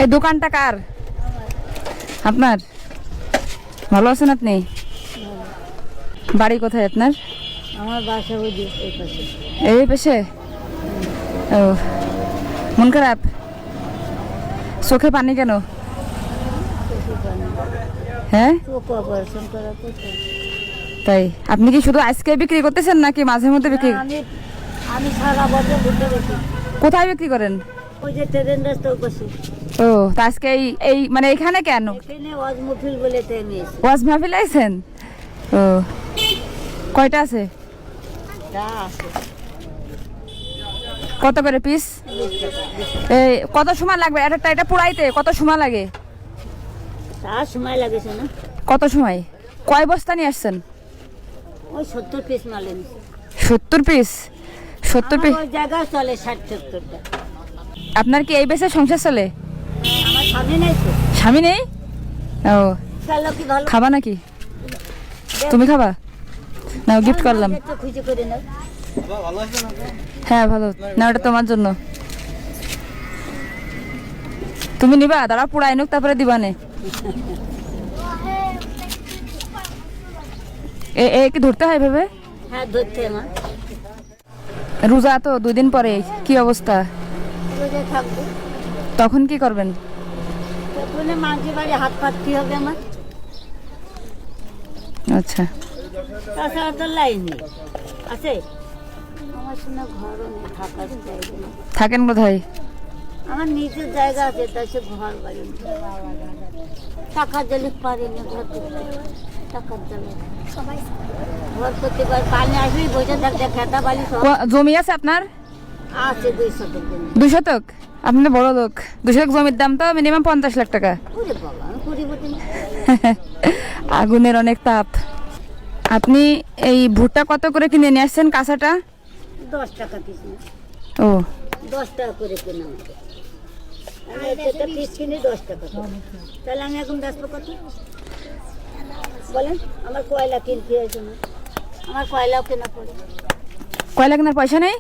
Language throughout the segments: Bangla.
এই দোকানটা কার? আপনার? ভালো আছেন আপনি? বাড়ি কোথায় আপনার? আমার বাসা ওই যে এই পাশে। এই পাশে? ও, মন খারাপ? চোখে পানি কেন? হ্যাঁ, চোখ অপারেশন করা তো। তাই আপনি কি শুধু আজকে বিক্রি করতেছেন নাকি মাঝে মধ্যে বিক্রি? আমি সারা বছর ঘুরতে বেশি। কোথায় বিক্রি করেন? ওই যে ট্রেন রাস্তার পাশে। ও, তা আজকে এই মানে এখানে কেন? এখানে ওয়াজ মুফিল বলে তেমনি ওয়াজ মাহফিল আইছেন? ও, কয়টা আছে? যা আছে কত করে পিস? 20 টাকা। এই কত সময় লাগবে এটা পুরাইতে? কত সময় লাগে? তার সময় লাগেছে না? কত সময়? কয় বস্তা নিয়ে আসছেন? ওই 70 পিস মাল এনেছে। 70 পিস? 70 পিস? ওই জায়গা চলে 60-70টা। আপনার কি এই বেচে সংসার চলে? আমার স্বামী নাই তো। স্বামী নেই? ও, চলো কি ভালো। খাবা নাকি? তুমি খাবা? না, গিফট করলাম। একটু খুশি করে নাও। হ্যাঁ ভালো না, ওটা তোমার জন্য। তুমি নিবা? দাঁড়া পুরাই নুক তারপরে দিবানে। এ কি ধরতে হয় ভেবে? হ্যাঁ ধরতে আমার রোজা তো 2 দিন পরে, কি অবস্থা? রোজা থাকবো। তখন কি করবেন? তখন মাঝে বাড়ি হাত পাততে হবে আমার। আচ্ছা, তাছাড়া তো লাইন নেই আছে। আমার শুনে ঘরও নেই, থাকার জায়গা নেই। থাকেন কোথায়? আমার নিজের জায়গা আছে, তাই সে ঘর বাড়ি নেই। টাকার জলে পারিনি ঘর করতে। টাকার জলে ঘর করতে পারি। পানি আসবেই বসে থাকতে খেতা বালি সব জমি আছে আপনার? আছে 2 শতক জমি। 2 শতক? আপনি তো বড় লোক। 2 শতক জমির দাম তো মিনিমাম 50 লাখ টাকা। ওরে বাবা, আমি করি বটি না। আগুনের অনেক তাপ। আপনি এই ভুট্টা কত করে কিনে নিয়ে আসছেন কাঁচাটা? 10 টাকা পিস না। ও, 10 টাকা করে কেনা আমাকে। আমি একটা পিস কিনি 10 টাকা করে। তাহলে আমি এখন বেচবো কত বলেন? আমার কয়লা কিনতে হয়েছে না, আমার কয়লাও কেনা পড়ে। কয়লা কেনার পয়সা নেই?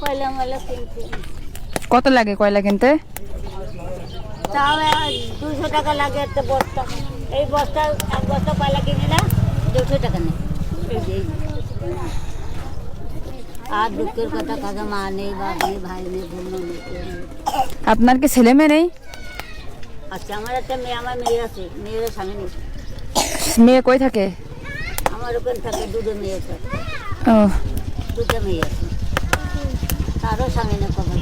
কয়লা ময়লা কিনতে কত লাগে কয়লা কিনতে? তাও 200 টাকা লাগে একটা বস্তা। এই বস্তা এক বস্তা কয়লা কিনে না 200 টাকা নেই। আর দুঃখের কথা, কাজা মা নেই, বাপ নেই, ভাই নেই, বোন নেই। আপনার কি ছেলে মেয়ে নেই? আচ্ছা, আমার একটা মেয়ে, আমার মেয়ে আছে, মেয়ের স্বামী নেই। মেয়ে কই থাকে? আমার ওখানে থাকে 2 মেয়ে আছে, ও, 2টা মেয়ে আছে, তারও স্বামী নেই। কখন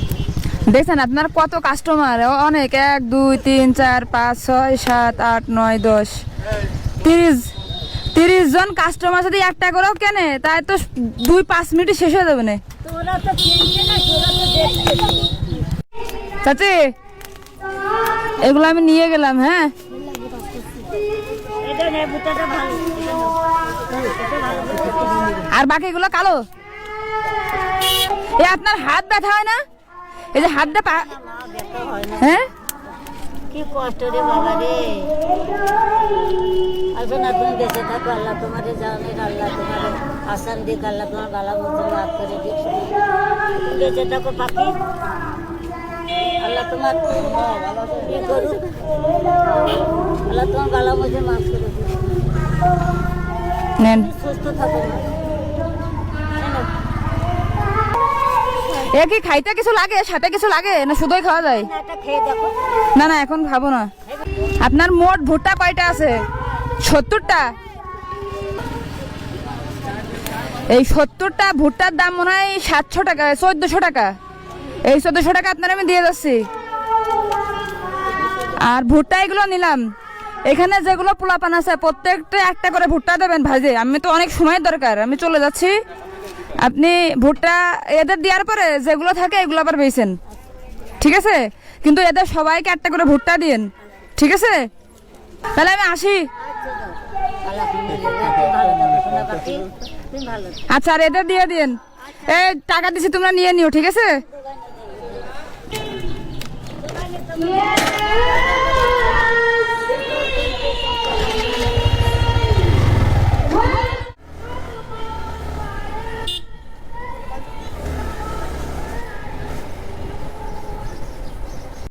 দেখছেন আপনার কত কাস্টমার? অনেক, 1 2 3 4 5 6 7 8 9 10 30 জন কাস্টমার যদি একটা করেও কেনে তাই তো 2-5 মিনিটে শেষ হয়ে যাবে না। তোরা তো কিনছে না, তোরা তো দেখছে। চাচি, এগুলো আমি নিয়ে গেলাম। হ্যাঁ, এটা নে, বুটাটা ভালো, এটা ভালো। আর বাকিগুলো কালো। এ আপনার হাত ব্যথা হয় না? এই যে হাতটা মা ব্যথা হয় না। হ্যাঁ, কি কষ্ট রে বাবা রে। আসো না, তুমি বেঁচে থাকো, আল্লাহ তোমারে জানে, আল্লাহ তোমার আসান দিক, আল্লাহ তোমার গালা মধ্যে মাফ করে দিক। বেঁচে থাকো পাখি, আল্লাহ তোমার ই করুক, আল্লাহ তোমার গালা মধ্যে মাফ করে দিক। নেন। সুস্থ থাকো না। এ কি খাইতে কিছু লাগে, সাথে কিছু লাগে না শুধুই খাওয়া যায়? একটা খেয়ে দেখো। না না, এখন খাবো না। আপনার মোট ভুট্টা কয়টা আছে? 70টা? এই 70টা ভুট্টার দাম মনে হয় 700 টাকা, 1400 টাকা। এই 1400 টাকা আপনার আমি দিয়ে যাচ্ছি। আর ভুট্টা এগুলো নিলাম। এখানে যেগুলো পোলাপান আছে প্রত্যেকটা একটা করে ভুট্টা দেবেন ভাজে। আমি তো অনেক সময় দরকার, আমি চলে যাচ্ছি। আপনি ভুট্টা এদের দেওয়ার পরে যেগুলো থাকে এগুলো আবার বেচেন, ঠিক আছে? কিন্তু এদের সবাইকে একটা করে ভুট্টা দিন, ঠিক আছে? তাহলে আমি আসি। আচ্ছা, আর এদের দিয়ে দিন। এই টাকা দিছি, তোমরা নিয়ে নিও, ঠিক আছে?